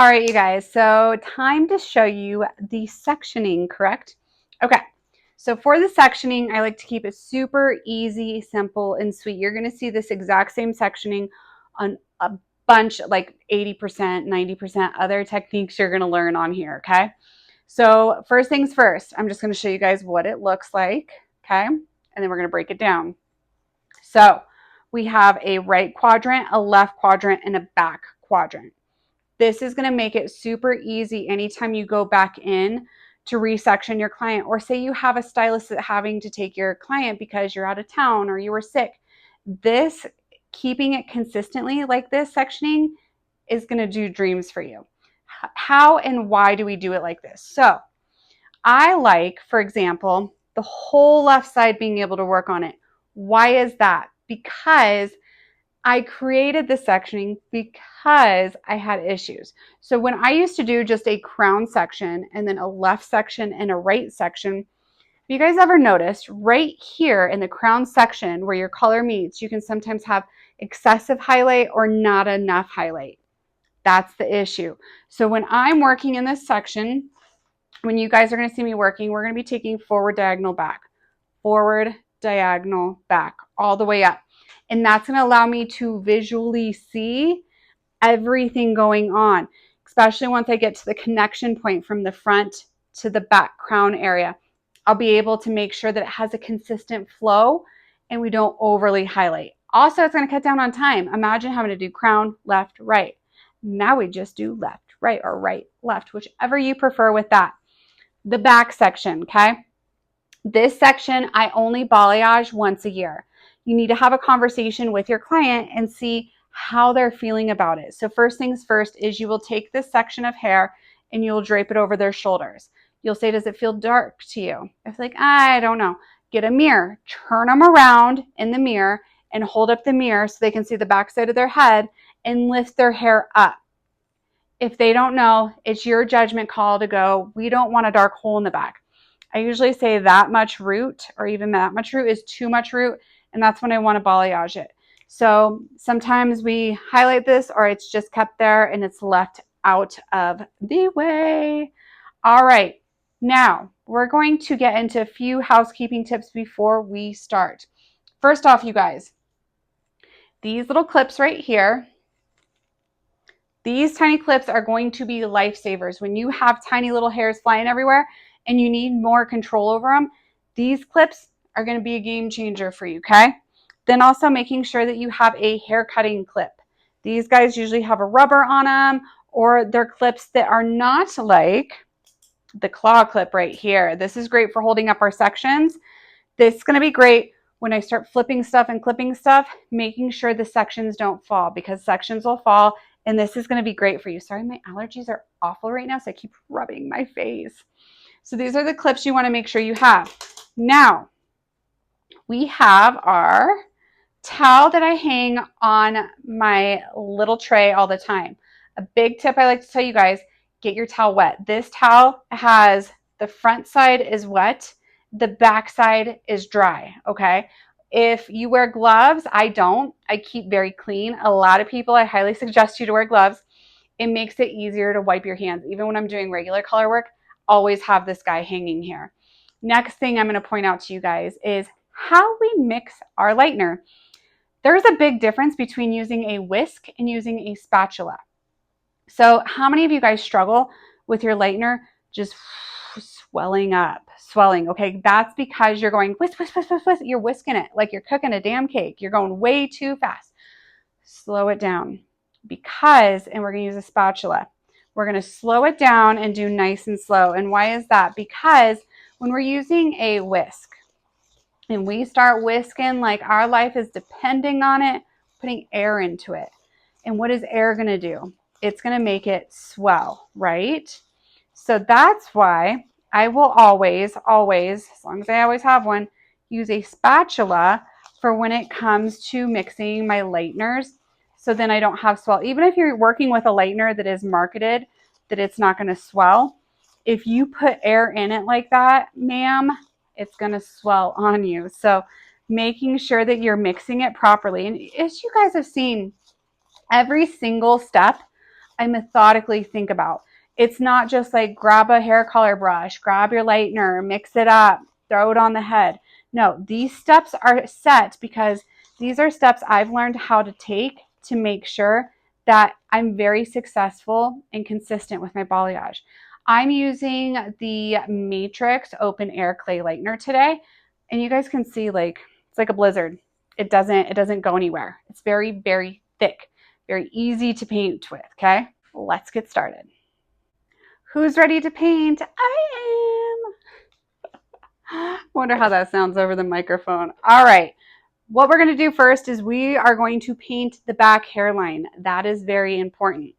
All right, you guys, so time to show you the sectioning, correct? Okay, so for the sectioning, I like to keep it super easy, simple, and sweet. You're gonna see this exact same sectioning on a bunch, like 80%, 90% other techniques you're gonna learn on here, okay? So first things first, I'm just gonna show you guys what it looks like, okay? And then we're gonna break it down. So we have a right quadrant, a left quadrant, and a back quadrant. This is going to make it super easy anytime you go back in to resection your client, or say you have a stylist that having to take your client because you're out of town or you were sick. This, keeping it consistently like this sectioning, is going to do dreams for you. How and why do we do it like this? So I like, for example, the whole left side being able to work on it. Why is that? Because I created the sectioning because I had issues. So when I used to do just a crown section and then a left section and a right section, have you guys ever noticed right here in the crown section where your color meets, you can sometimes have excessive highlight or not enough highlight. That's the issue. So when I'm working in this section, when you guys are going to see me working, we're going to be taking forward, diagonal, back, forward, diagonal, back, all the way up. And that's going to allow me to visually see everything going on, especially once I get to the connection point from the front to the back crown area. I'll be able to make sure that it has a consistent flow and we don't overly highlight. Also, it's going to cut down on time. Imagine having to do crown, left, right. Now we just do left, right, or right, left, whichever you prefer with that. The back section, okay? This section, I only balayage once a year. You need to have a conversation with your client and see how they're feeling about it. So first things first is you will take this section of hair and you'll drape it over their shoulders. You'll say, does it feel dark to you? It's like, I don't know. Get a mirror, turn them around in the mirror and hold up the mirror so they can see the back side of their head and lift their hair up. If they don't know, it's your judgment call to go, we don't want a dark hole in the back. I usually say that much root or even that much root is too much root, and that's when I want to balayage it. So sometimes we highlight this or it's just kept there and it's left out of the way. All right, now we're going to get into a few housekeeping tips before we start. First off, you guys, these little clips right here, these tiny clips are going to be lifesavers. When you have tiny little hairs flying everywhere and you need more control over them, these clips are going to be a game changer for you, okay? Then also making sure that you have a hair cutting clip. These guys usually have a rubber on them, or they're clips that are not like the claw clip right here. This is great for holding up our sections. This is going to be great when I start flipping stuff and clipping stuff, making sure the sections don't fall, because sections will fall, and this is going to be great for you. Sorry, my allergies are awful right now, so I keep rubbing my face. So these are the clips you want to make sure you have. Now, we have our towel that I hang on my little tray all the time. A big tip I like to tell you guys, get your towel wet. This towel has the front side is wet, the back side is dry, okay? If you wear gloves, I don't. I keep very clean. A lot of people, I highly suggest you to wear gloves. It makes it easier to wipe your hands. Even when I'm doing regular color work, always have this guy hanging here. Next thing I'm going to point out to you guys is how we mix our lightener. There's a big difference between using a whisk and using a spatula. So how many of you guys struggle with your lightener just swelling up, swelling? Okay, that's because you're going whisk, whisk, whisk, whisk, whisk. You're whisking it like you're cooking a damn cake. You're going way too fast. Slow it down because, and we're going to use a spatula. We're going to slow it down and do nice and slow. And why is that? Because when we're using a whisk and we start whisking like our life is depending on it, putting air into it. And what is air going to do? It's going to make it swell, right? So that's why I will always, as long as I always have one, use a spatula for when it comes to mixing my lighteners. So then I don't have swell. Even if you're working with a lightener that is marketed that it's not going to swell, if you put air in it like that, ma'am, it's going to swell on you. So making sure that you're mixing it properly. And as you guys have seen, every single step I methodically think about. It's not just like grab a hair color brush, grab your lightener, mix it up, throw it on the head. No, these steps are set because these are steps I've learned how to take to make sure that I'm very successful and consistent with my balayage. I'm using the Matrix Open Air Clay Lightener today, and you guys can see like it's like a blizzard. It doesn't go anywhere. It's very, very thick, very easy to paint with, okay? Let's get started. Who's ready to paint? I am. Wonder how that sounds over the microphone. All right. What we're going to do first is we are going to paint the back hairline. That is very important.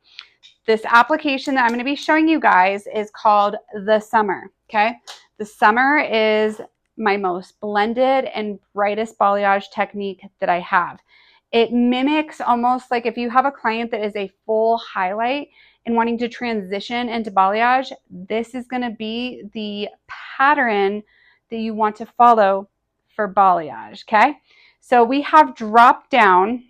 This application that I'm going to be showing you guys is called the Summer, okay? The Summer is my most blended and brightest balayage technique that I have. It mimics almost like if you have a client that is a full highlight and wanting to transition into balayage, this is going to be the pattern that you want to follow for balayage, okay? So we have dropped down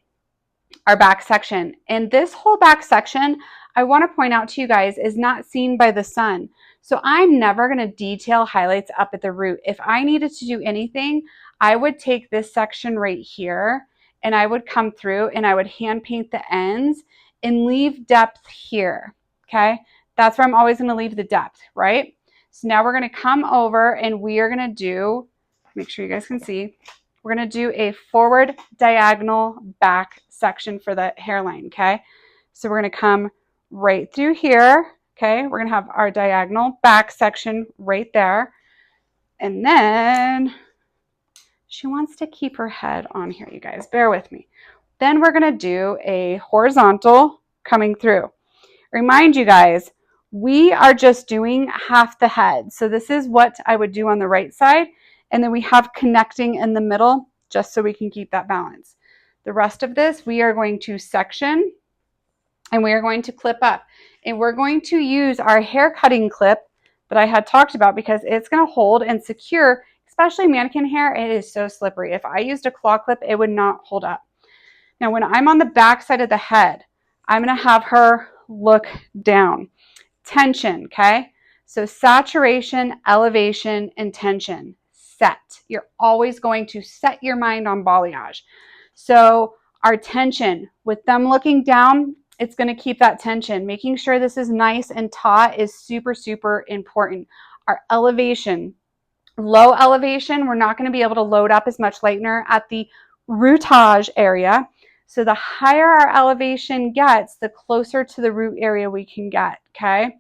our back section, and this whole back section, I want to point out to you guys, is not seen by the sun. So I'm never going to detail highlights up at the root. If I needed to do anything, I would take this section right here and I would come through and I would hand paint the ends and leave depth here, okay? That's where I'm always going to leave the depth, right? So now we're going to come over and we are going to do, make sure you guys can see, we're going to do a forward diagonal back section for the hairline, okay? So we're going to come right through here, okay? We're going to have our diagonal back section right there. And then she wants to keep her head on here, you guys. Bear with me. Then we're going to do a horizontal coming through. Remind you guys, we are just doing half the head. So this is what I would do on the right side. And then we have connecting in the middle just so we can keep that balance. The rest of this, we are going to section and we are going to clip up. And we're going to use our hair cutting clip that I had talked about because it's going to hold and secure, especially mannequin hair. It is so slippery. If I used a claw clip, it would not hold up. Now, when I'm on the back side of the head, I'm going to have her look down. Tension, okay? So saturation, elevation, and tension. Set. You're always going to set your mind on balayage. So our tension, with them looking down, it's going to keep that tension. Making sure this is nice and taut is super, super important. Our elevation, low elevation, we're not going to be able to load up as much lightener at the rootage area. So the higher our elevation gets, the closer to the root area we can get, okay?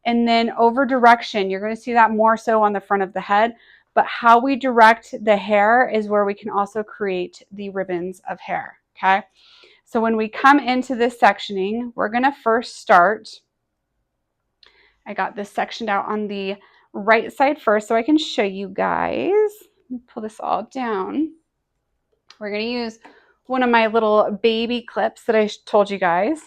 And then over direction, you're going to see that more so on the front of the head, but how we direct the hair is where we can also create the ribbons of hair, okay? So when we come into this sectioning, we're going to first start, I got this sectioned out on the right side first so I can show you guys. Let me pull this all down. We're going to use one of my little baby clips that I told you guys.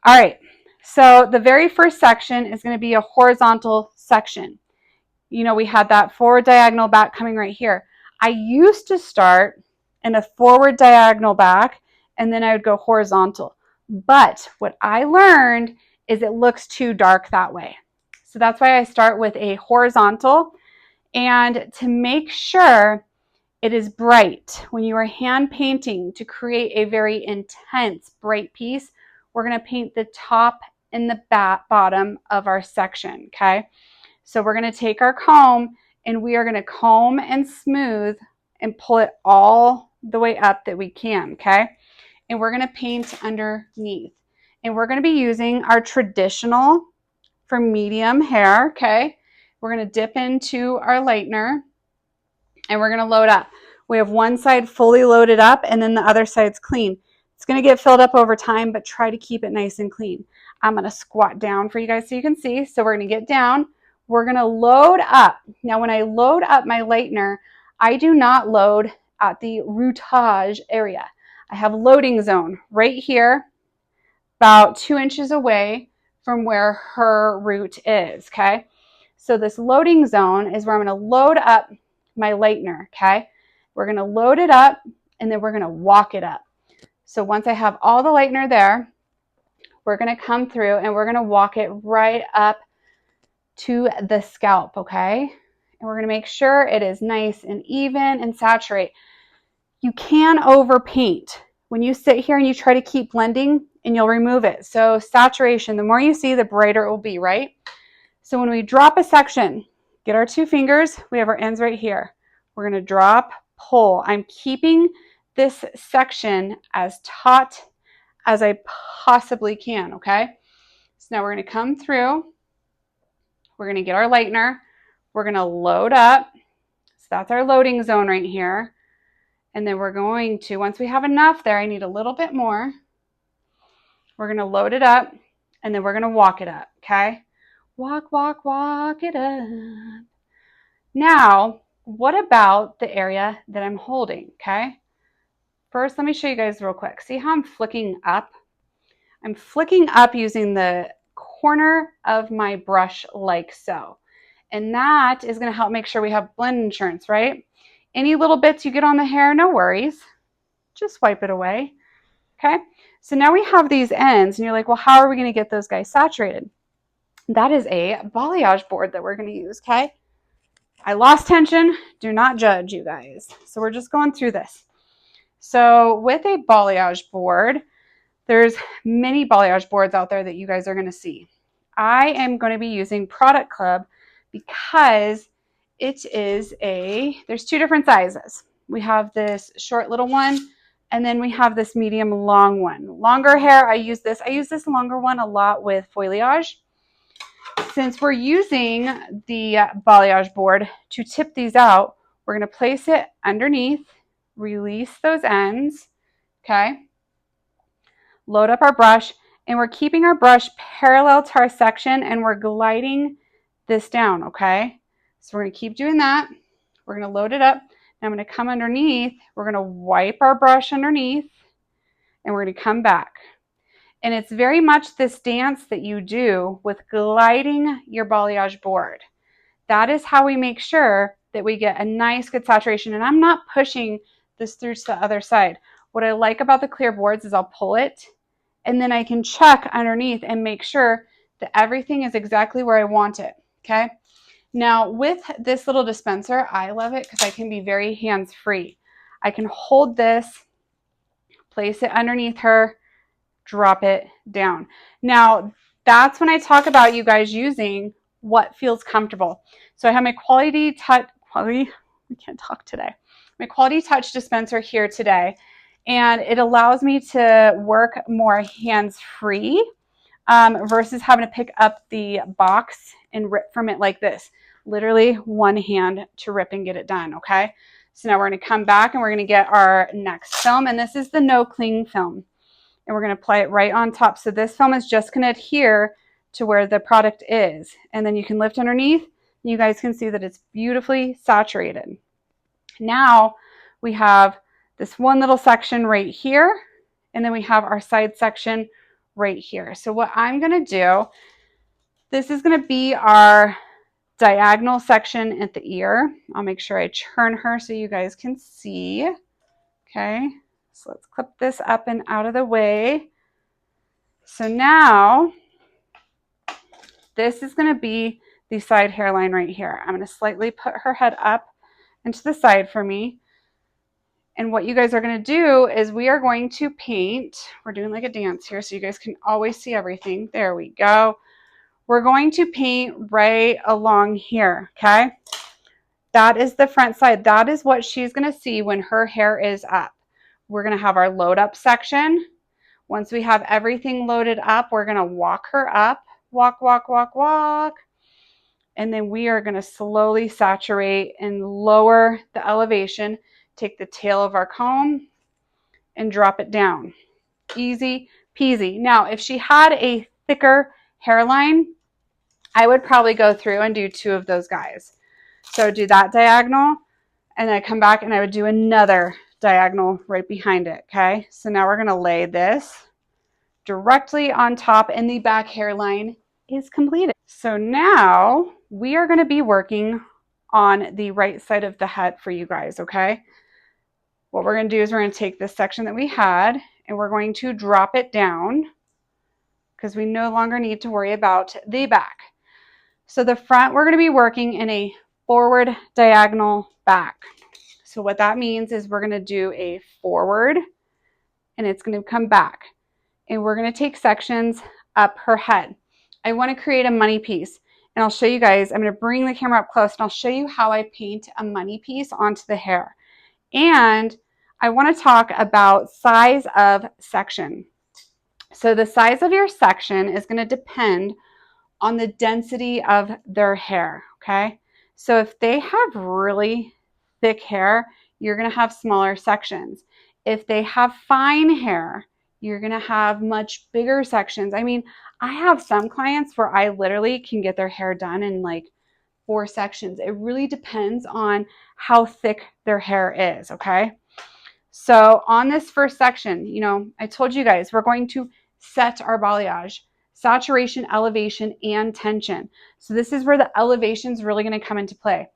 All right, so the very first section is going to be a horizontal section. You know, we had that forward diagonal back coming right here. I used to start in a forward diagonal back and then I would go horizontal. But what I learned is it looks too dark that way. So that's why I start with a horizontal. And to make sure it is bright, when you are hand painting to create a very intense bright piece, we're going to paint the top and the bottom of our section, okay? So we're going to take our comb and we are going to comb and smooth and pull it all the way up that we can, okay? And we're going to paint underneath. And we're going to be using our traditional for medium hair, okay? We're going to dip into our lightener and we're going to load up. We have one side fully loaded up and then the other side's clean. It's going to get filled up over time, but try to keep it nice and clean. I'm going to squat down for you guys so you can see. So we're going to get down. We're going to load up. Now, when I load up my lightener, I do not load at the rootage area. I have loading zone right here, about 2 inches away from where her root is, okay? So this loading zone is where I'm going to load up my lightener, okay? We're going to load it up and then we're going to walk it up. So once I have all the lightener there, we're going to come through and we're going to walk it right up to the scalp, okay? And we're going to make sure it is nice and even and saturate. You can overpaint. When you sit here and you try to keep blending, and you'll remove it. So saturation, the more you see, the brighter it will be, right? So when we drop a section, get our 2 fingers, we have our ends right here. We're going to drop, pull. I'm keeping this section as taut as I possibly can, okay? So now we're going to come through. We're going to get our lightener. We're going to load up. So that's our loading zone right here. And then we're going to, once we have enough there, I need a little bit more. We're going to load it up, and then we're going to walk it up, okay? Walk, walk, walk it up. Now, what about the area that I'm holding, okay? First, let me show you guys real quick. See how I'm flicking up? I'm flicking up using the corner of my brush like so. And that is going to help make sure we have blend insurance, right? Any little bits you get on the hair, no worries. Just wipe it away, okay? So now we have these ends, and you're like, well, how are we going to get those guys saturated? That is a balayage board that we're going to use, okay? I lost tension. Do not judge, you guys. So we're just going through this. So with a balayage board, there's many balayage boards out there that you guys are going to see. I am going to be using Product Club because it is there's 2 different sizes. We have this short little one, and then we have this medium long one. Longer hair, I use this longer one a lot with foliage. Since we're using the balayage board to tip these out, we're going to place it underneath, release those ends, okay? Load up our brush, and we're keeping our brush parallel to our section, and we're gliding this down, okay? So we're going to keep doing that. We're going to load it up. Now I'm going to come underneath. We're going to wipe our brush underneath, and we're going to come back. And it's very much this dance that you do with gliding your balayage board. That is how we make sure that we get a nice, good saturation. And I'm not pushing this through to the other side. What I like about the clear boards is I'll pull it, and then I can check underneath and make sure that everything is exactly where I want it, okay? Now, with this little dispenser, I love it because I can be very hands-free. I can hold this, place it underneath her, drop it down. Now, that's when I talk about you guys using what feels comfortable. So I have my quality touch dispenser here today, and it allows me to work more hands-free versus having to pick up the box and rip from it like this. Literally one hand to rip and get it done, okay? So now we're going to come back and we're going to get our next film, and this is the no cling film. And we're going to apply it right on top. So this film is just going to adhere to where the product is. And then you can lift underneath, and you guys can see that it's beautifully saturated. Now we have this one little section right here, and then we have our side section right here. So what I'm going to do, this is going to be our diagonal section at the ear. I'll make sure I turn her so you guys can see. Okay. So let's clip this up and out of the way. So now this is going to be the side hairline right here. I'm going to slightly put her head up and to the side for me. And what you guys are going to do is we are going to paint. We're doing like a dance here so you guys can always see everything. There we go. We're going to paint right along here, okay? That is the front side. That is what she's going to see when her hair is up. We're going to have our load up section. Once we have everything loaded up, we're going to walk her up. Walk, walk, walk, walk. And then we are going to slowly saturate and lower the elevation. Take the tail of our comb and drop it down. Easy peasy. Now, if she had a thicker hairline, I would probably go through and do 2 of those guys. So do that diagonal, and then I come back and I would do another diagonal right behind it, okay? So now we're going to lay this directly on top, and the back hairline is completed. So now we are going to be working on the right side of the head for you guys, okay? What we're going to do is we're going to take this section that we had, and we're going to drop it down because we no longer need to worry about the back. So the front, we're going to be working in a forward diagonal back. So what that means is we're going to do a forward and it's going to come back. And we're going to take sections up her head. I want to create a money piece. And I'll show you guys, I'm going to bring the camera up close and I'll show you how I paint a money piece onto the hair. And I want to talk about size of section. So the size of your section is going to depend on the density of their hair, okay? So if they have really thick hair, you're going to have smaller sections. If they have fine hair, you're going to have much bigger sections. I mean, I have some clients where I literally can get their hair done in like 4 sections. It really depends on how thick their hair is, okay? So on this first section, you know, I told you guys, we're going to set our balayage, saturation, elevation, and tension. So this is where the elevation is really going to come into play.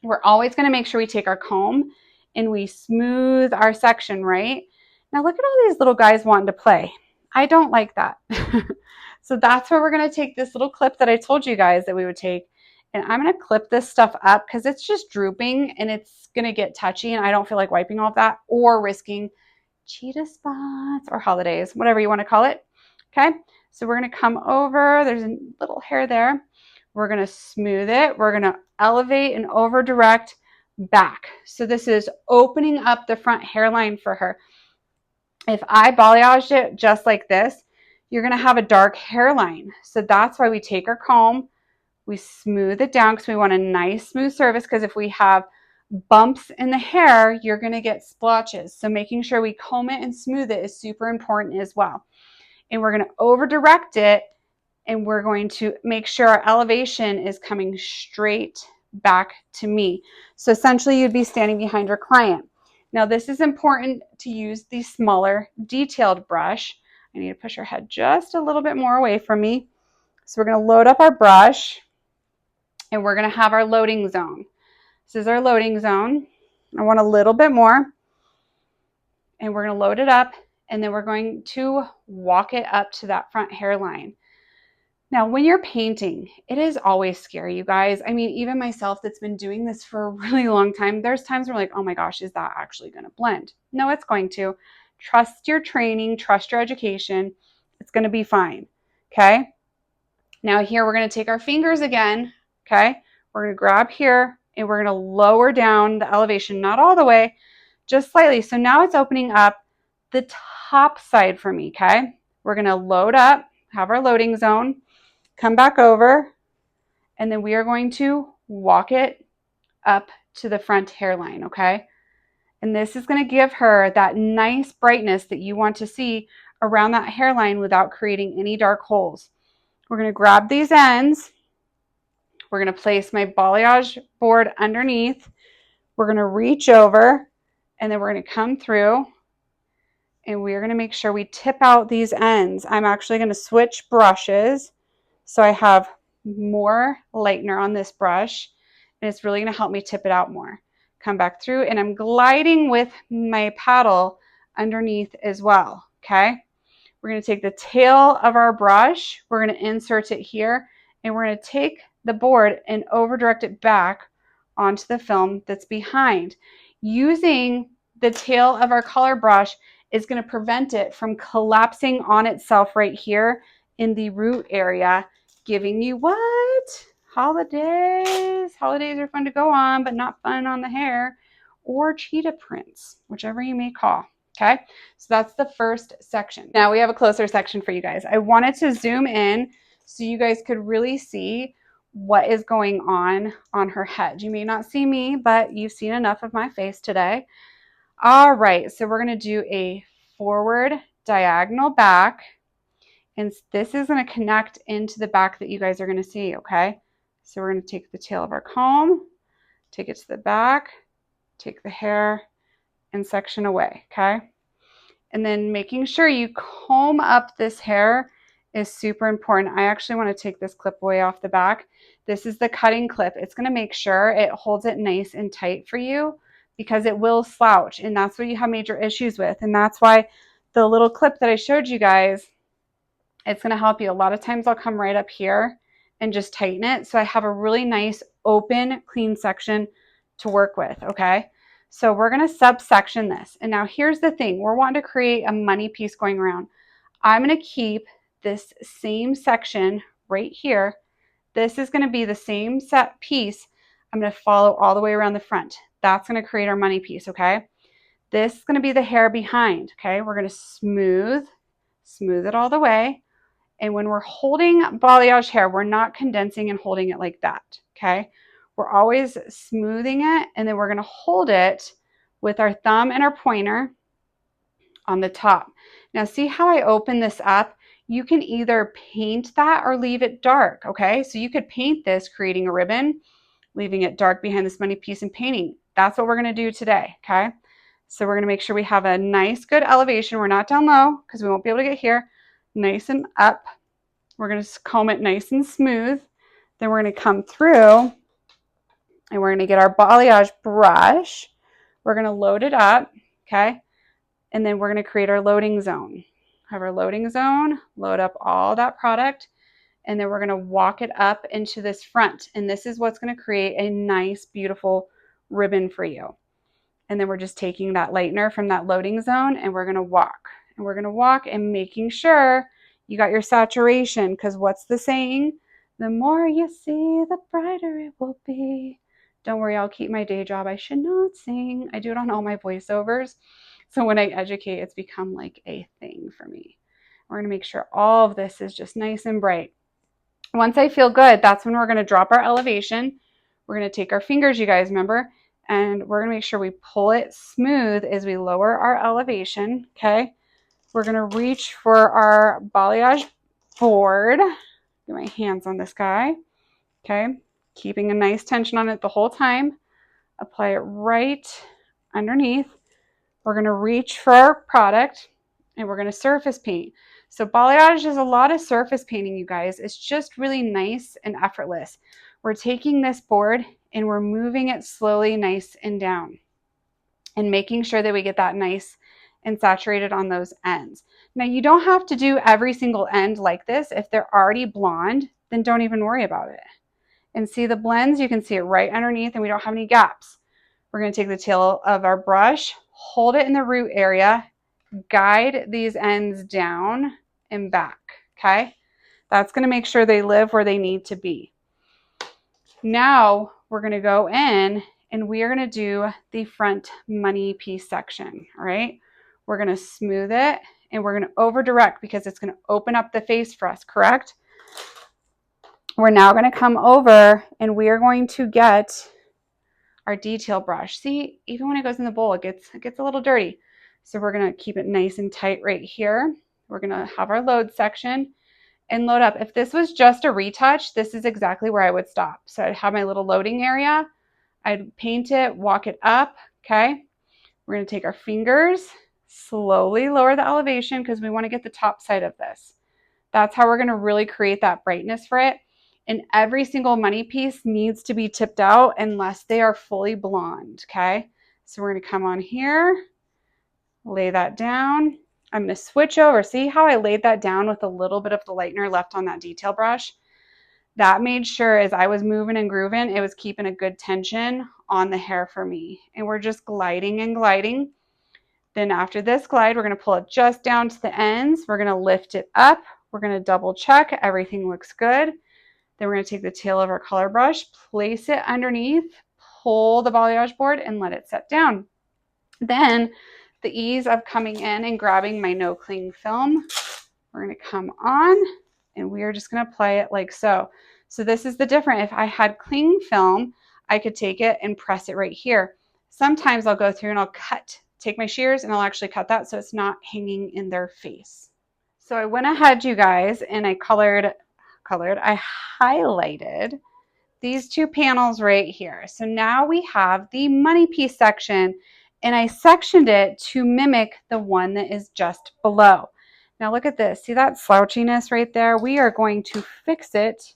We're always going to make sure we take our comb and we smooth our section, right? Now look at all these little guys wanting to play. I don't like that. So that's where we're going to take this little clip that I told you guys that we would take. And I'm going to clip this stuff up because it's just drooping and it's going to get touchy and I don't feel like wiping all of that or risking cheetah spots or holidays, whatever you want to call it. Okay, so we're going to come over. There's a little hair there. We're going to smooth it. We're going to elevate and over direct back. So this is opening up the front hairline for her. If I balayaged it just like this, you're going to have a dark hairline. So that's why we take our comb, we smooth it down because we want a nice smooth surface, because if we have bumps in the hair, you're going to get splotches. So making sure we comb it and smooth it is super important as well. And we're going to over direct it and we're going to make sure our elevation is coming straight back to me. So essentially you'd be standing behind your client. Now this is important to use the smaller detailed brush. I need to push her head just a little bit more away from me. So we're going to load up our brush and we're going to have our loading zone. This is our loading zone. I want a little bit more. And we're going to load it up and then we're going to walk it up to that front hairline. Now, when you're painting, it is always scary, you guys. I mean, even myself that's been doing this for a really long time, there's times where I'm like, oh my gosh, is that actually going to blend? No, it's going to. Trust your training, trust your education. It's going to be fine, okay? Now here, we're going to take our fingers again, okay? We're going to grab here and we're going to lower down the elevation, not all the way, just slightly. So now it's opening up the top side for me, okay? We're going to load up, have our loading zone, come back over, and then we are going to walk it up to the front hairline, okay? And this is going to give her that nice brightness that you want to see around that hairline without creating any dark holes. We're going to grab these ends. We're going to place my balayage board underneath. We're going to reach over, and then we're going to come through, and we're going to make sure we tip out these ends. I'm actually going to switch brushes. So I have more lightener on this brush, and it's really going to help me tip it out more. Come back through, and I'm gliding with my paddle underneath as well, okay? We're going to take the tail of our brush, we're going to insert it here, and we're going to take the board and over direct it back onto the film that's behind. Using the tail of our color brush is going to prevent it from collapsing on itself right here in the root area, giving you what? Holidays. Holidays are fun to go on, but not fun on the hair, or cheetah prints, whichever you may call. Okay, so that's the first section. Now we have a closer section for you guys. I wanted to zoom in so you guys could really see what is going on her head. You may not see me, but you've seen enough of my face today. All right, so we're going to do a forward diagonal back. And this is going to connect into the back that you guys are going to see, okay? So we're going to take the tail of our comb, take it to the back, take the hair, and section away, okay? And then making sure you comb up this hair is super important. I actually want to take this clip away off the back. This is the cutting clip. It's going to make sure it holds it nice and tight for you because it will slouch, and that's what you have major issues with. And that's why the little clip that I showed you guys It's going to help you. A lot of times I'll come right up here and just tighten it. So I have a really nice open, clean section to work with, okay? So we're going to subsection this. And now here's the thing. We're wanting to create a money piece going around. I'm going to keep this same section right here. This is going to be the same set piece. I'm going to follow all the way around the front. That's going to create our money piece, okay? This is going to be the hair behind, okay? We're going to smooth it all the way. And when we're holding balayage hair, we're not condensing and holding it like that, okay? We're always smoothing it, and then we're going to hold it with our thumb and our pointer on the top. Now, see how I open this up? You can either paint that or leave it dark, okay? So you could paint this, creating a ribbon, leaving it dark behind this money piece and painting. That's what we're going to do today, okay? So we're going to make sure we have a nice, good elevation. We're not down low because we won't be able to get here. Nice and up. We're going to comb it nice and smooth. Then we're going to come through and we're going to get our balayage brush. We're going to load it up, okay? And then we're going to create our loading zone. Have our loading zone, load up all that product, and then we're going to walk it up into this front. And this is what's going to create a nice, beautiful ribbon for you. And then we're just taking that lightener from that loading zone and we're going to walk. And we're going to walk and making sure you got your saturation, because what's the saying? The more you see, the brighter it will be. Don't worry, I'll keep my day job. I should not sing. I do it on all my voiceovers. So when I educate, it's become like a thing for me. We're going to make sure all of this is just nice and bright. Once I feel good, that's when we're going to drop our elevation. We're going to take our fingers, you guys remember, and we're going to make sure we pull it smooth as we lower our elevation, okay? We're going to reach for our balayage board. Get my hands on this guy, okay? Keeping a nice tension on it the whole time. Apply it right underneath. We're going to reach for our product and we're going to surface paint. So balayage is a lot of surface painting, you guys. It's just really nice and effortless. We're taking this board and we're moving it slowly, nice and down, and making sure that we get that nice and saturated on those ends. Now, you don't have to do every single end like this. If they're already blonde, then don't even worry about it. And see the blends, you can see it right underneath and we don't have any gaps. We're going to take the tail of our brush, hold it in the root area, guide these ends down and back, okay? That's going to make sure they live where they need to be. Now we're going to go in and we are going to do the front money piece section, all right? We're going to smooth it and we're going to over direct because it's going to open up the face for us, correct? We're now going to come over and we are going to get our detail brush. See, even when it goes in the bowl, it gets a little dirty. So we're going to keep it nice and tight right here. We're going to have our load section and load up. If this was just a retouch, this is exactly where I would stop. So I'd have my little loading area. I'd paint it, walk it up, okay? We're going to take our fingers, slowly lower the elevation because we want to get the top side of this. That's how we're going to really create that brightness for it. And every single money piece needs to be tipped out unless they are fully blonde, okay? So we're going to come on here, lay that down. I'm going to switch over. See how I laid that down with a little bit of the lightener left on that detail brush? That made sure as I was moving and grooving, it was keeping a good tension on the hair for me. And we're just gliding and gliding. Then after this glide, we're going to pull it just down to the ends. We're going to lift it up. We're going to double check. Everything looks good. Then we're going to take the tail of our color brush, place it underneath, pull the balayage board, and let it set down. Then the ease of coming in and grabbing my no cling film, we're going to come on and we are just going to apply it like so. So this is the difference. If I had cling film, I could take it and press it right here. Sometimes I'll go through and I'll take my shears and I'll actually cut that so it's not hanging in their face. So I went ahead, you guys, and I I highlighted these two panels right here. So now we have the money piece section and I sectioned it to mimic the one that is just below. Now look at this. See that slouchiness right there? We are going to fix it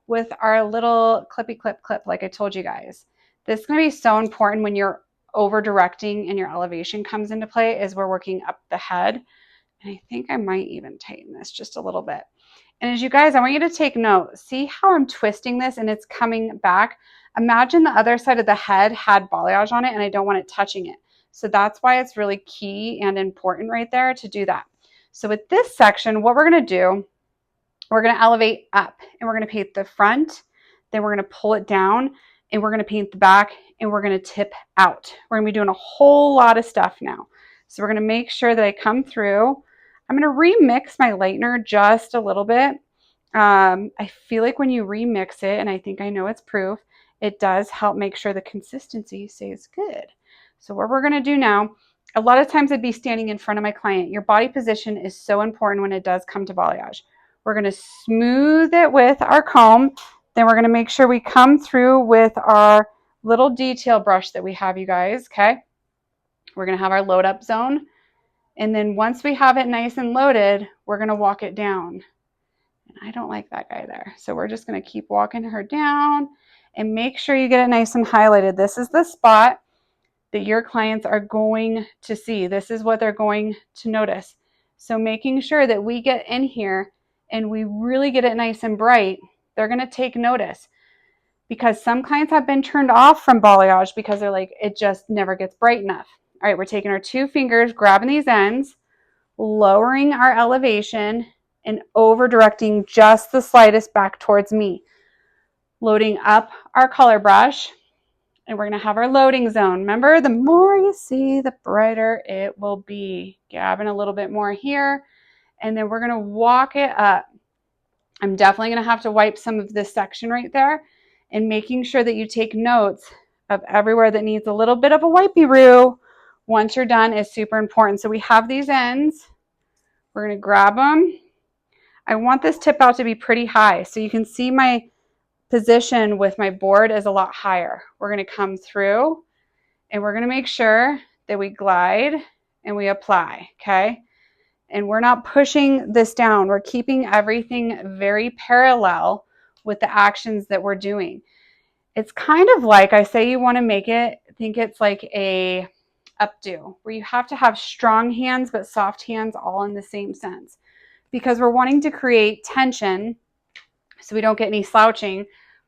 with our little clippy clip like I told you guys. This is going to be so important when you're over directing and your elevation comes into play as we're working up the head. And I think I might even tighten this just a little bit. And as you guys, I want you to take note. See how I'm twisting this and it's coming back? Imagine the other side of the head had balayage on it and I don't want it touching it. So that's why it's really key and important right there to do that. So with this section, what we're going to do, we're going to elevate up and we're going to paint the front, then we're going to pull it down and we're going to paint the back and we're going to tip out. We're going to be doing a whole lot of stuff now. So we're going to make sure that I come through. I'm going to remix my lightener just a little bit. I feel like when you remix it, and I think I know it's proof, it does help make sure the consistency stays good. So what we're going to do now, a lot of times I'd be standing in front of my client. Your body position is so important when it does come to balayage. We're going to smooth it with our comb. Then we're going to make sure we come through with our little detail brush that we have, you guys, okay? We're going to have our load up zone. And then once we have it nice and loaded, we're going to walk it down. And I don't like that guy there. So we're just going to keep walking her down and make sure you get it nice and highlighted. This is the spot that your clients are going to see. This is what they're going to notice. So making sure that we get in here and we really get it nice and bright, they're going to take notice. Because some clients have been turned off from balayage because they're like, it just never gets bright enough. All right, we're taking our 2 fingers, grabbing these ends, lowering our elevation, and over directing just the slightest back towards me. Loading up our color brush, and we're going to have our loading zone. Remember, the more you see, the brighter it will be. Gabbing a little bit more here, and then we're going to walk it up. I'm definitely going to have to wipe some of this section right there, and making sure that you take notes of everywhere that needs a little bit of a wipey-roo once you're done is super important. So we have these ends. We're going to grab them. I want this tip out to be pretty high. So you can see my position with my board is a lot higher. We're going to come through and we're going to make sure that we glide and we apply, okay? And we're not pushing this down. We're keeping everything very parallel with the actions that we're doing. It's kind of like, I say you want to make it, I think it's like a updo, where you have to have strong hands but soft hands all in the same sense. Because we're wanting to create tension so we don't get any slouching,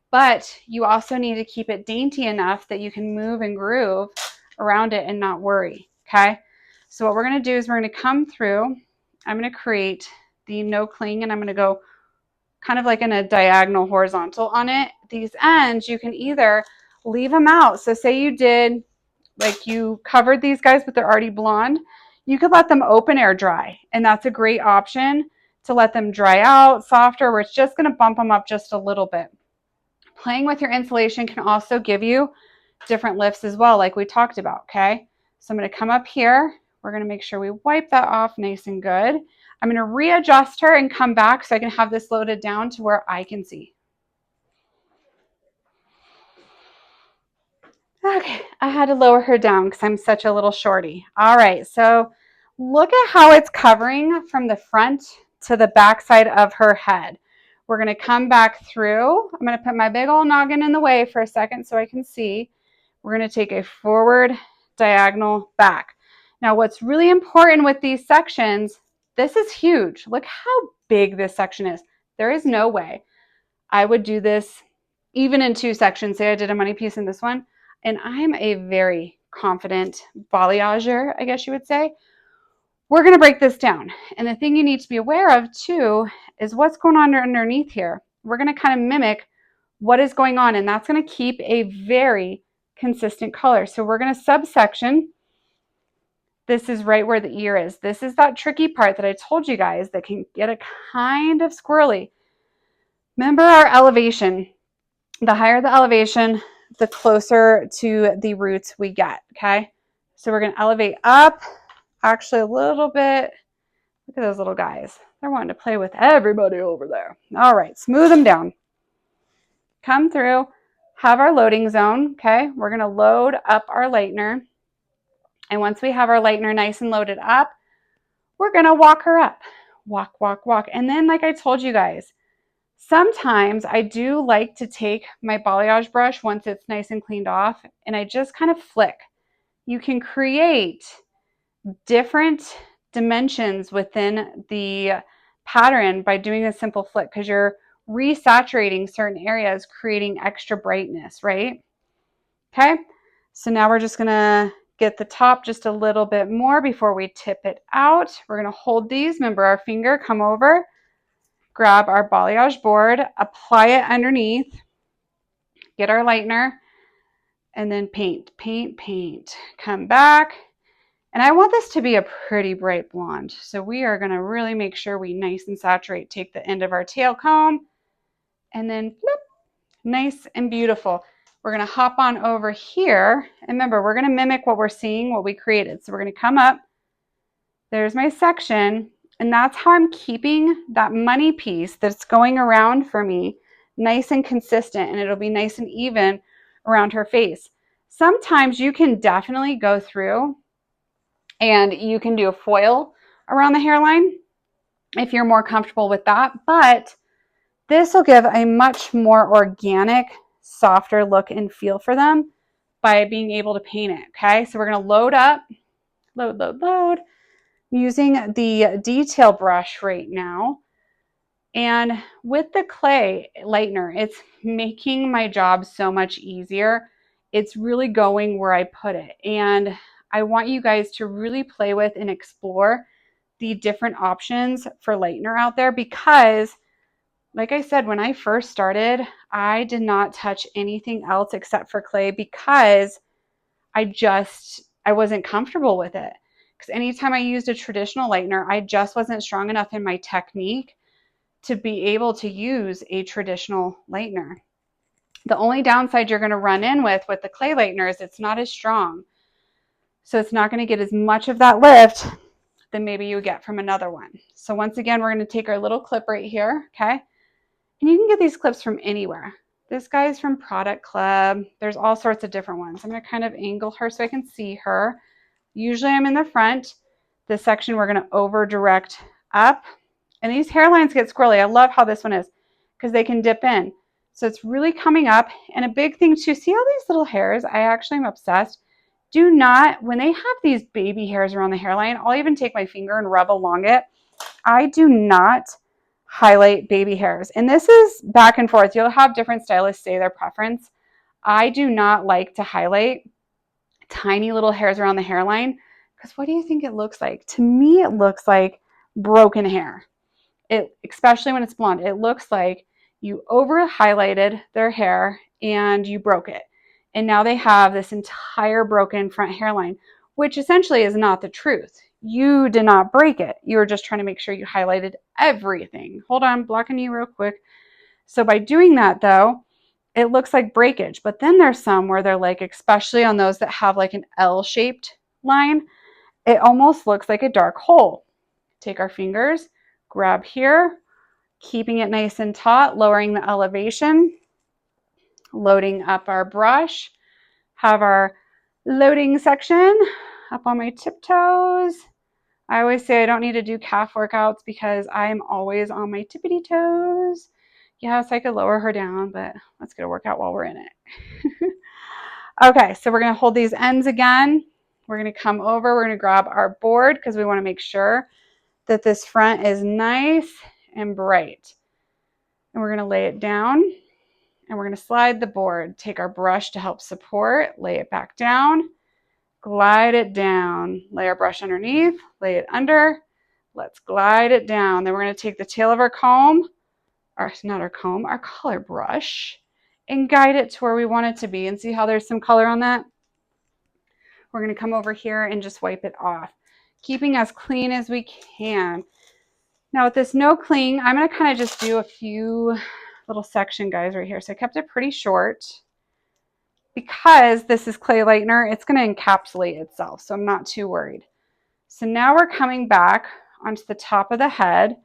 but you also need to keep it dainty enough that you can move and groove around it and not worry, okay? So what we're going to do is we're going to come through. I'm going to create the no cling, and I'm going to go kind of like in a diagonal horizontal on it. These ends, you can either leave them out. So say you did, like you covered these guys, but they're already blonde. You could let them open air dry, and that's a great option to let them dry out softer, where it's just going to bump them up just a little bit. Playing with your insulation can also give you different lifts as well, like we talked about, okay? So I'm going to come up here. We're going to make sure we wipe that off nice and good. I'm going to readjust her and come back so I can have this loaded down to where I can see. Okay, I had to lower her down because I'm such a little shorty. All right, so look at how it's covering from the front to the back side of her head. We're going to come back through. I'm going to put my big old noggin in the way for a second so I can see. We're going to take a forward diagonal back. Now, what's really important with these sections, this is huge. Look how big this section is. There is no way I would do this even in 2 sections. Say I did a money piece in this one, and I'm a very confident balayager, I guess you would say. We're going to break this down. And the thing you need to be aware of too is what's going on underneath here. We're going to kind of mimic what is going on, and that's going to keep a very consistent color. So we're going to subsection. This is right where the ear is. This is that tricky part that I told you guys that can get it kind of squirrely. Remember our elevation. The higher the elevation, the closer to the roots we get, okay? So we're going to elevate up, actually a little bit. Look at those little guys. They're wanting to play with everybody over there. All right, smooth them down. Come through, have our loading zone, okay? We're going to load up our lightener. And once we have our lightener nice and loaded up, we're going to walk her up. Walk, walk, walk. And then, like I told you guys, sometimes I do like to take my balayage brush once it's nice and cleaned off, and I just kind of flick. You can create different dimensions within the pattern by doing a simple flick because you're resaturating certain areas, creating extra brightness, right? Okay, so now we're just gonna get the top just a little bit more before we tip it out. We're gonna hold these, remember our finger, come over, grab our balayage board, apply it underneath, get our lightener, and then paint, paint, paint. Come back. And I want this to be a pretty bright blonde. So we are gonna really make sure we nice and saturate. Take the end of our tail comb and then flip, nice and beautiful. We're gonna hop on over here. And remember, we're gonna mimic what we're seeing, what we created. So we're gonna come up, there's my section, and that's how I'm keeping that money piece that's going around for me nice and consistent, and it'll be nice and even around her face. Sometimes you can definitely go through and you can do a foil around the hairline if you're more comfortable with that, but this will give a much more organic, softer look and feel for them by being able to paint it, okay? So we're gonna load up, load, load, load. I'm using the detail brush right now. And with the clay lightener, it's making my job so much easier. It's really going where I put it. And I want you guys to really play with and explore the different options for lightener out there because, like I said, when I first started, I did not touch anything else except for clay because I wasn't comfortable with it. Because anytime I used a traditional lightener, I just wasn't strong enough in my technique to be able to use a traditional lightener. The only downside you're going to run in with the clay lightener is it's not as strong. So it's not going to get as much of that lift than maybe you get from another one. So once again, we're going to take our little clip right here, okay? And you can get these clips from anywhere. This guy's from Product Club. There's all sorts of different ones. I'm going to kind of angle her so I can see her. Usually I'm in the front. This section we're going to over direct up. And these hairlines get squirrely. I love how this one is because they can dip in. So it's really coming up. And a big thing too, see all these little hairs? I actually am obsessed. Do not, when they have these baby hairs around the hairline, I'll even take my finger and rub along it. I do not highlight baby hairs. And this is back and forth. You'll have different stylists say their preference. I do not like to highlight tiny little hairs around the hairline because what do you think it looks like? To me, it looks like broken hair. Especially when it's blonde, it looks like you over highlighted their hair and you broke it. And now they have this entire broken front hairline, which essentially is not the truth. You did not break it. You were just trying to make sure you highlighted everything. Hold on, blocking you real quick. So by doing that though, it looks like breakage. But then there's some where they're like, especially on those that have like an L-shaped line, it almost looks like a dark hole. Take our fingers, grab here, keeping it nice and taut, lowering the elevation, loading up our brush, have our loading section up on my tiptoes. I always say I don't need to do calf workouts because I'm always on my tippity toes. Yes, I could lower her down, but let's get a workout while we're in it. Okay, so we're going to hold these ends again. We're going to come over. We're going to grab our board because we want to make sure that this front is nice and bright. And we're going to lay it down and we're going to slide the board. Take our brush to help support, lay it back down, glide it down, lay our brush underneath, lay it under. Let's glide it down. Then we're going to take the tail of our comb, or not our comb, our color brush, and guide it to where we want it to be. And see how there's some color on that? We're going to come over here and just wipe it off, keeping as clean as we can. Now with this no cling, I'm going to kind of just do a few little section guys right here. So I kept it pretty short because this is clay lightener. It's going to encapsulate itself, so I'm not too worried. So now we're coming back onto the top of the head.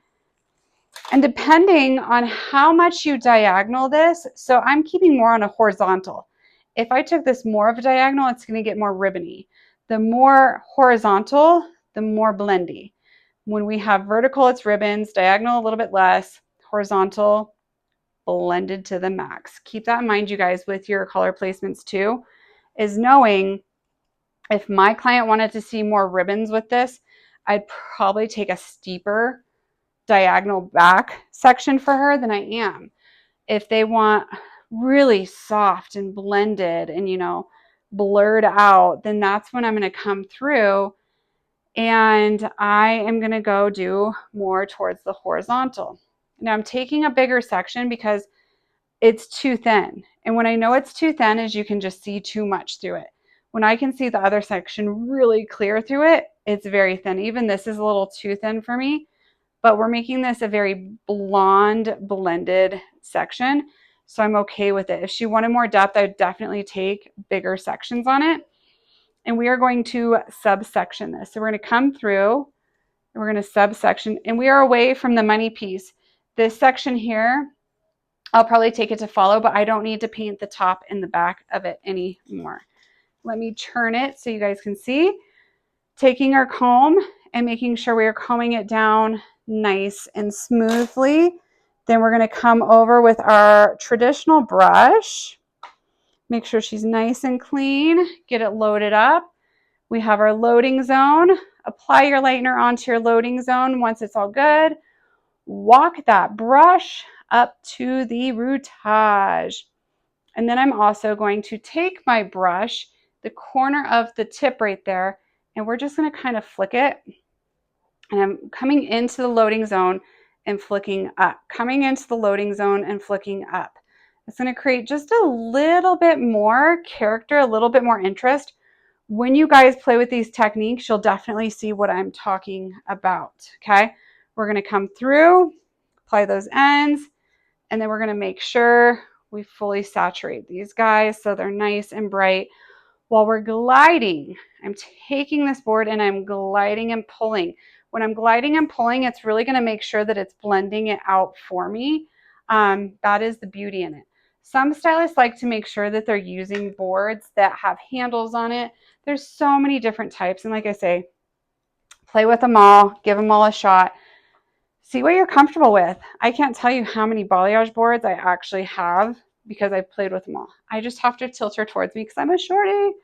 And depending on how much you diagonal this, so I'm keeping more on a horizontal. If I took this more of a diagonal, it's going to get more ribbony. The more horizontal, the more blendy. When we have vertical, it's ribbons, diagonal a little bit less, horizontal, blended to the max. Keep that in mind, you guys, with your color placements too, is knowing if my client wanted to see more ribbons with this, I'd probably take a steeper diagonal back section for her, then I am. If they want really soft and blended and, you know, blurred out, then that's when I'm going to come through and I am going to go do more towards the horizontal. Now I'm taking a bigger section because it's too thin. And when I know it's too thin is you can just see too much through it. When I can see the other section really clear through it, it's very thin. Even this is a little too thin for me, but we're making this a very blonde blended section. So I'm okay with it. If she wanted more depth, I'd definitely take bigger sections on it. And we are going to subsection this. So we're going to come through and we're going to subsection, and we are away from the money piece. This section here, I'll probably take it to follow, but I don't need to paint the top and the back of it anymore. Let me turn it so you guys can see. Taking our comb and making sure we are combing it down nice and smoothly. Then we're going to come over with our traditional brush. Make sure she's nice and clean. Get it loaded up. We have our loading zone. Apply your lightener onto your loading zone once it's all good. Walk that brush up to the routage. And then I'm also going to take my brush, the corner of the tip right there, and we're just going to kind of flick it. And I'm coming into the loading zone and flicking up, coming into the loading zone and flicking up. It's going to create just a little bit more character, a little bit more interest. When you guys play with these techniques, you'll definitely see what I'm talking about, okay? We're going to come through, apply those ends, and then we're going to make sure we fully saturate these guys so they're nice and bright. While we're gliding, I'm taking this board and I'm gliding and pulling. When I'm gliding and pulling, it's really going to make sure that it's blending it out for me. That is the beauty in it. Some stylists like to make sure that they're using boards that have handles on it. There's so many different types. And like I say, play with them all, give them all a shot. See what you're comfortable with. I can't tell you how many balayage boards I actually have because I've played with them all. I just have to tilt her towards me because I'm a shorty.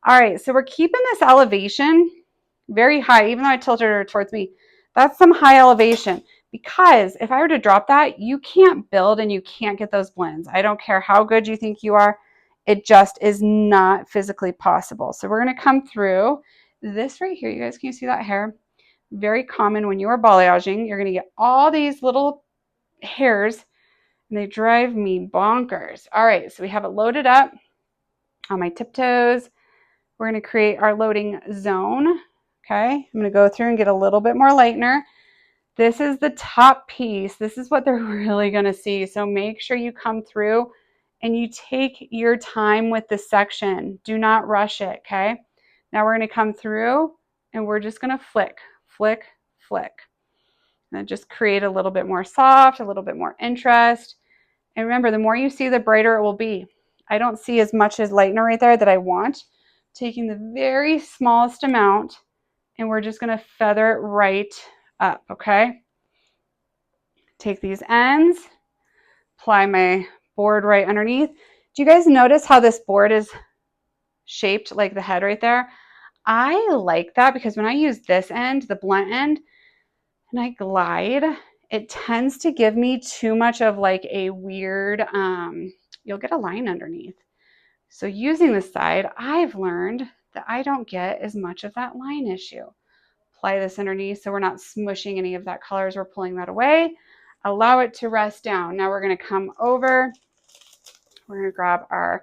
All right, so we're keeping this elevation very high, even though I tilted her towards me. That's some high elevation because if I were to drop that, you can't build and you can't get those blends. I don't care how good you think you are. It just is not physically possible. So we're going to come through this right here. You guys, can you see that hair? Very common when you are balayaging. You're going to get all these little hairs and they drive me bonkers. All right, so we have it loaded up on my tiptoes. We're going to create our loading zone. Okay, I'm going to go through and get a little bit more lightener. This is the top piece. This is what they're really going to see. So make sure you come through and you take your time with this section. Do not rush it, okay? Now we're going to come through and we're just going to flick, flick, flick. And just create a little bit more soft, a little bit more interest. And remember, the more you see, the brighter it will be. I don't see as much as lightener right there that I want. Taking the very smallest amount and we're just going to feather it right up, okay? Take these ends, apply my board right underneath. Do you guys notice how this board is shaped like the head right there? I like that because when I use this end, the blunt end, and I glide, it tends to give me too much of like a weird, you'll get a line underneath. So using this side, I've learned that I don't get as much of that line issue. Apply this underneath so we're not smushing any of that color as we're pulling that away. Allow it to rest down. Now we're going to come over. We're going to grab our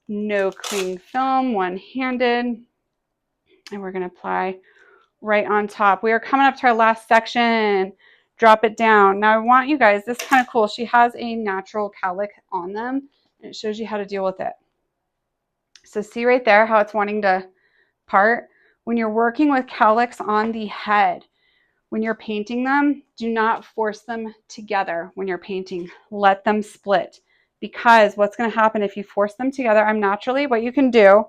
no cling film one-handed and we're going to apply right on top. We are coming up to our last section. Drop it down. Now I want you guys, this is kind of cool. She has a natural cowlick on them and it shows you how to deal with it. So see right there how it's wanting to part? When you're working with cowlicks on the head, when you're painting them, do not force them together when you're painting. Let them split. Because what's going to happen if you force them together, naturally, what you can do,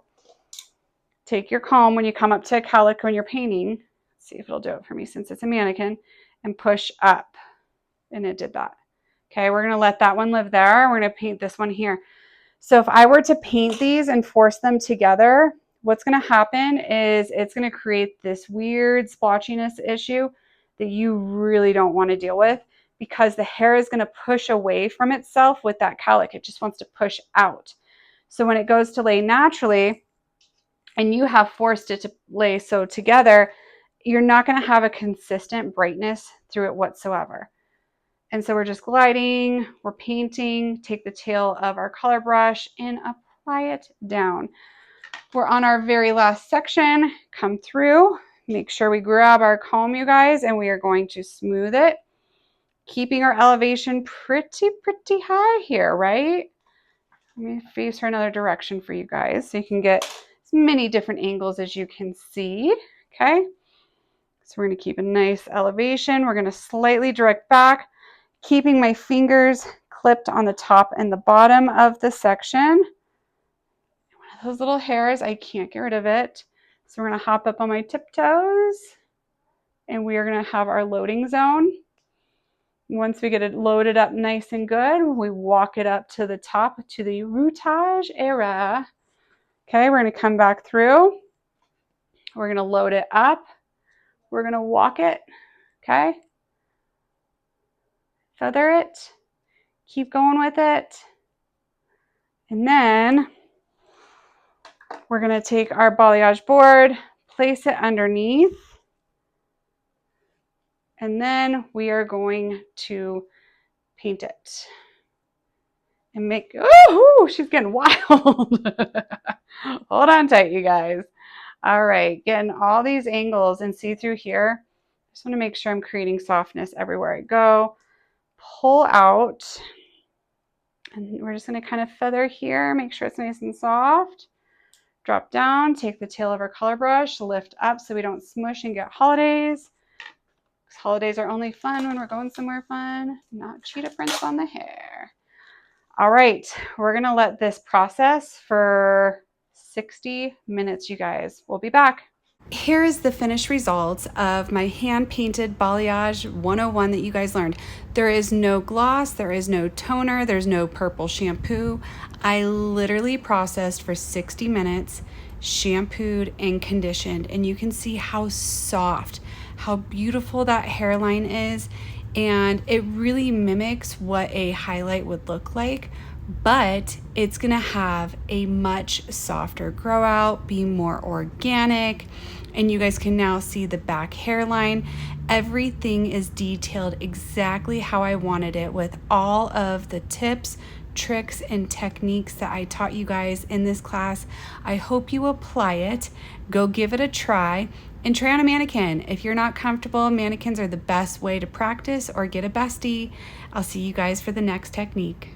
take your comb when you come up to a cowlick when you're painting, see if it'll do it for me since it's a mannequin, and push up. And it did that. Okay, we're going to let that one live there. We're going to paint this one here. So if I were to paint these and force them together, what's going to happen is it's going to create this weird splotchiness issue that you really don't want to deal with, because the hair is going to push away from itself with that cowlick. It just wants to push out. So when it goes to lay naturally and you have forced it to lay so together, you're not going to have a consistent brightness through it whatsoever. And so we're just gliding, we're painting, take the tail of our color brush and apply it down. We're on our very last section. Come through, make sure we grab our comb, you guys, and we are going to smooth it, keeping our elevation pretty high here, right? Let me face her another direction for you guys so you can get as many different angles as you can see, okay? So we're going to keep a nice elevation. We're going to slightly direct back, keeping my fingers clipped on the top and the bottom of the section. One of those little hairs, I can't get rid of it. So we're going to hop up on my tiptoes, and we are going to have our loading zone. Once we get it loaded up nice and good, we walk it up to the top to the routage area. Okay, we're going to come back through. We're going to load it up. We're going to walk it. Okay. Feather it. Keep going with it. And then we're going to take our balayage board, place it underneath. And then we are going to paint it. And make, oh, she's getting wild. Hold on tight, you guys. All right, getting all these angles and see through here. Just want to make sure I'm creating softness everywhere I go. Pull out. And we're just going to kind of feather here, make sure it's nice and soft. Drop down, take the tail of our color brush, lift up so we don't smush and get holidays. Because holidays are only fun when we're going somewhere fun, not cheetah prints on the hair. All right, we're going to let this process for 60 minutes, you guys. We'll be back. Here is the finished results of my hand-painted balayage 101 that you guys learned. There is no gloss, there is no toner, there's no purple shampoo. I literally processed for 60 minutes, shampooed and conditioned, and you can see how soft, how beautiful that hairline is, and it really mimics what a highlight would look like, but it's gonna have a much softer grow out, be more organic, and you guys can now see the back hairline. Everything is detailed exactly how I wanted it, with all of the tips, tricks, and techniques that I taught you guys in this class. I hope you apply it. Go give it a try and try on a mannequin. If you're not comfortable, mannequins are the best way to practice or get a bestie. I'll see you guys for the next technique.